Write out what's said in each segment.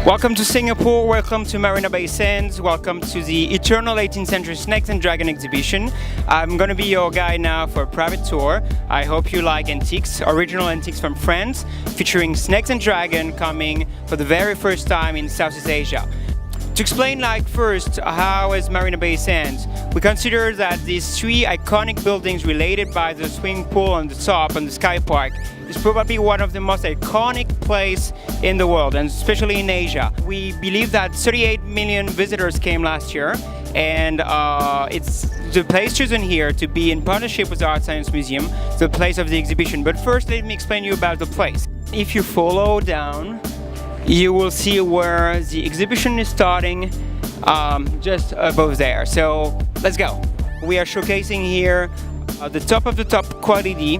Welcome to Singapore, welcome to Marina Bay Sands, welcome to the Eternal 18th Century Snakes and Dragon exhibition. I'm going to be your guide now for a private tour. I hope you like antiques, original antiques from France, featuring snakes and dragon coming for the very first time in Southeast Asia. To explain first how is Marina Bay Sands, we consider that these three iconic buildings related by the swimming pool on the top and the Sky Park is probably one of the most iconic places in the world, and especially in Asia. We believe that 38 million visitors came last year, and it's the place chosen here to be in partnership with the Art Science Museum, the place of the exhibition. But first, let me explain you about the place. If you follow down, you will see where the exhibition is starting, just above there. So let's go. We are showcasing here the top of the top quality.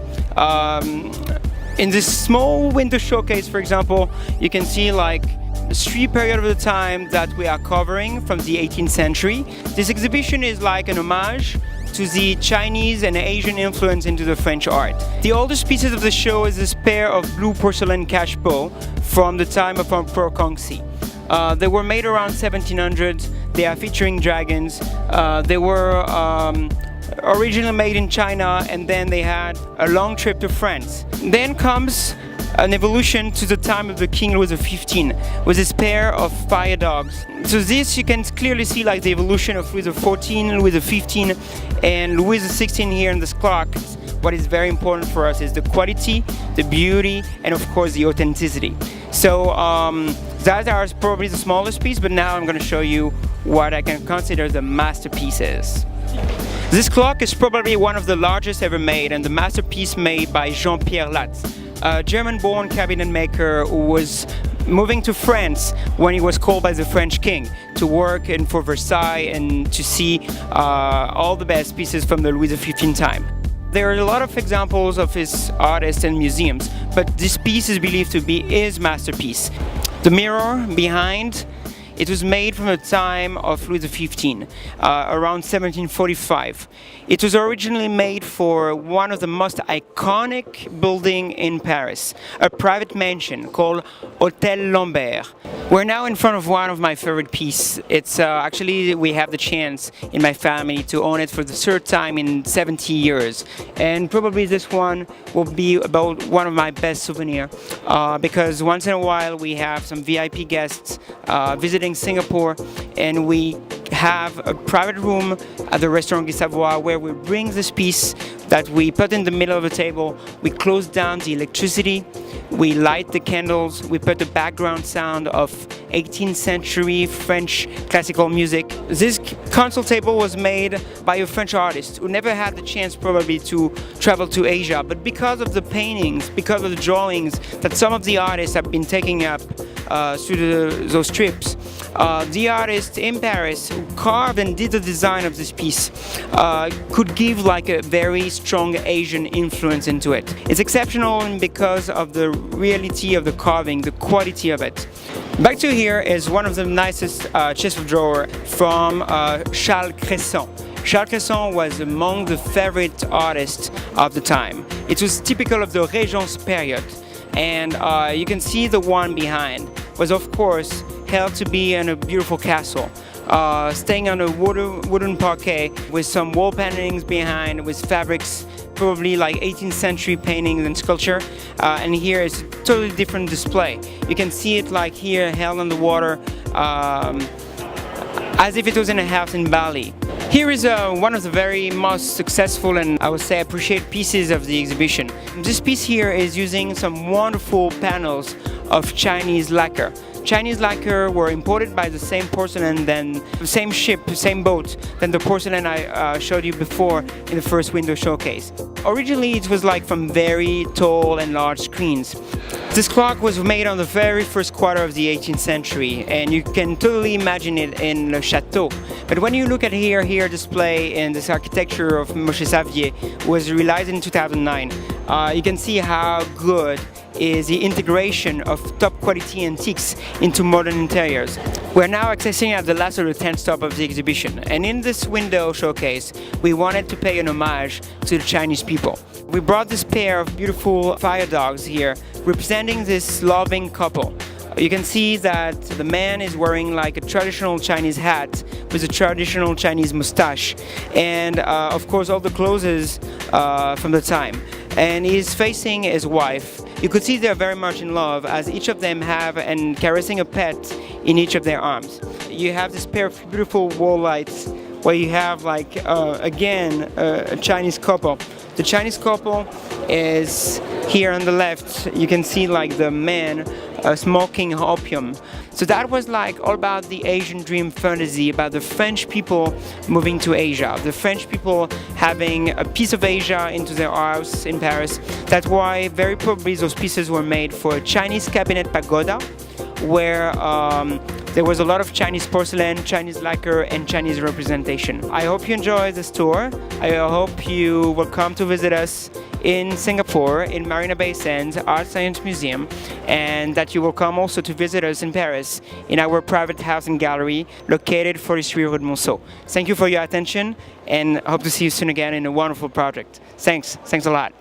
In this small window showcase, for example, you can see the three periods of the time that we are covering from the 18th century. This exhibition is like an homage to the Chinese and Asian influence into the French art. The oldest pieces of the show is this pair of blue porcelain cashpots from the time of Emperor Kongxi. They were made around 1700. They are featuring dragons. They were originally made in China, and then they had a long trip to France. Then comes an evolution to the time of the King Louis XV with this pair of fire dogs. So this you can clearly see the evolution of Louis XIV, Louis XV, and Louis XVI here in this clock. What is very important for us is the quality, the beauty, and of course the authenticity. So that are probably the smallest piece, but now I'm going to show you what I can consider the masterpieces. This clock is probably one of the largest ever made, and the masterpiece made by Jean-Pierre Latz, a German-born cabinet maker who was moving to France when he was called by the French king to work for Versailles and to see all the best pieces from the Louis XV time. There are a lot of examples of his artists in museums, but this piece is believed to be his masterpiece. The mirror behind, it was made from the time of Louis XV, around 1745. It was originally made for one of the most iconic buildings in Paris, a private mansion called Hôtel Lambert. We're now in front of one of my favorite pieces. It's actually, we have the chance in my family to own it for the third time in 70 years. And probably this one will be about one of my best souvenirs, because once in a while we have some VIP guests visiting Singapore, and we have a private room at the Restaurant Guy Savoy where we bring this piece that we put in the middle of the table. We close down the electricity, we light the candles, we put the background sound of 18th century French classical music. This console table was made by a French artist who never had the chance probably to travel to Asia, but because of the paintings, because of the drawings that some of the artists have been taking up through those trips, the artist in Paris who carved and did the design of this piece could give a very strong Asian influence into it. It's exceptional because of the reality of the carving, the quality of it. Back to here is one of the nicest chest of drawers from Charles Cresson. Charles Cresson was among the favorite artists of the time. It was typical of the Régence period, and you can see the one behind was of course held to be in a beautiful castle, staying on a wooden parquet with some wall paintings behind with fabrics, probably 18th century paintings and sculpture, and here is a totally different display. You can see it here held on the water, as if it was in a house in Bali. Here is one of the very most successful and I would say appreciated pieces of the exhibition. This piece here is using some wonderful panels of Chinese lacquer. Chinese lacquer were imported by the same porcelain, then the same ship, the same boat, than the porcelain I showed you before in the first window showcase. Originally it was from very tall and large screens. This clock was made on the very first quarter of the 18th century, and you can totally imagine it in Le Chateau. But when you look at here display in this architecture of Moshe Savier, was realized in 2009, you can see how good is the integration of top quality antiques into modern interiors. We're now accessing at the last of the 10th stop of the exhibition, and in this window showcase we wanted to pay an homage to the Chinese people. We brought this pair of beautiful fire dogs here representing this loving couple. You can see that the man is wearing like a traditional Chinese hat with a traditional Chinese mustache, and of course all the clothes from the time. And he's facing his wife. You could see they're very much in love, as each of them have and caressing a pet in each of their arms. You have this pair of beautiful wall lights where you have like again a Chinese couple. The Chinese couple is here on the left. You can see like the man smoking opium. So that was like all about the Asian dream fantasy, about the French people moving to Asia, the French people having a piece of Asia into their house in Paris. That's why very probably those pieces were made for a Chinese cabinet pagoda, where there was a lot of Chinese porcelain, Chinese lacquer, and Chinese representation. I hope you enjoy this tour. I hope you will come to visit us in Singapore, in Marina Bay Sands Art Science Museum, and that you will come also to visit us in Paris, in our private house and gallery located 43 Rue de Monceau. Thank you for your attention, and I hope to see you soon again in a wonderful project. Thanks a lot.